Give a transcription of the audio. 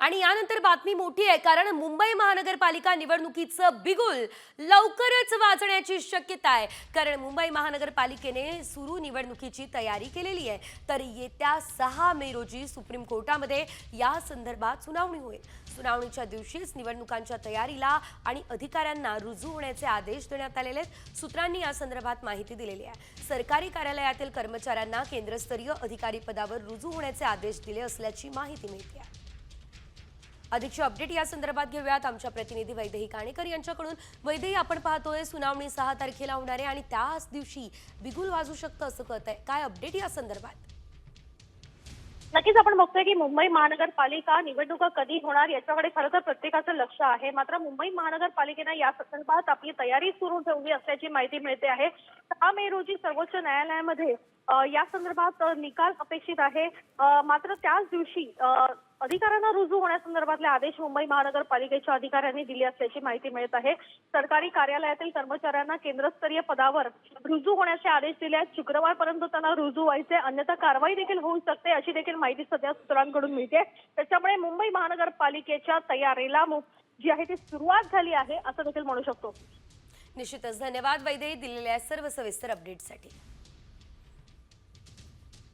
आणि यानंतर बातमी मोठी आहे, कारण मुंबई महानगरपालिका निवडणुकीचं बिगुल लवकरच वाजण्याची शक्यता आहे. कारण मुंबई महानगरपालिकेने सुरू निवडणुकीची तयारी केलेली आहे. तर येत्या 6 मे रोजी सुप्रीम कोर्टामध्ये या संदर्भात सुनावणी होईल. सुनावणीच्या दिवशीच निवडणुकांच्या तयारीला आणि अधिकाऱ्यांना रुजू होण्याचे आदेश देण्यात आलेले आहेत. सूत्रांनी या संदर्भात माहिती दिलेली आहे. सरकारी कार्यालयातील कर्मचाऱ्यांना केंद्रस्तरीय अधिकारी पदावर रुजू होण्याचे आदेश दिले असल्याची माहिती मिळते आहे. अधिकची अपडेट या संदर्भात घेऊयात आमच्या प्रतिनिधी वैदेही काणेकर यांच्याकडून. वैदेही, आपण पाहतोय सुनावणी 6 तारखेला होणार आहे आणि त्याच दिवशी बिगुल वाजू शकतं असं कळतंय. काय अपडेट या संदर्भात? नक्कीच आपण बघतोय की मुंबई महानगरपालिका निवडणुका कधी होणार याच्याकडे खरं तर प्रत्येकाचं लक्ष आहे. मात्र मुंबई महानगरपालिकेने या संदर्भात आपली तयारी सुरू ठेवली असल्याची माहिती मिळते आहे. 6 मे रोजी सर्वोच्च न्यायालयामध्ये या संदर्भात निकाल अपेक्षित आहे. मात्र त्याच दिवशी अधिकाऱ्यांना रुजू होण्यासंदर्भातले आदेश मुंबई महानगरपालिकेच्या अधिकाऱ्यांनी दिले असल्याची माहिती मिळत आहे. सरकारी कार्यालयातील कर्मचाऱ्यांना केंद्रस्तरीय पदावर रुजू होण्याचे आदेश दिले आहेत. शुक्रवारपर्यंत त्यांना रुजू व्हायचे, अन्यथा कारवाई देखील होऊ शकते अशी देखील माहिती सध्या सूत्रांकडून मिळते. त्याच्यामुळे मुंबई महानगरपालिकेच्या तयारीला जी आहे ती सुरुवात झाली आहे असं देखील म्हणू शकतो. निश्चितच धन्यवाद वैदेही, दिलेल्या सर्व सविस्तर अपडेटसाठी.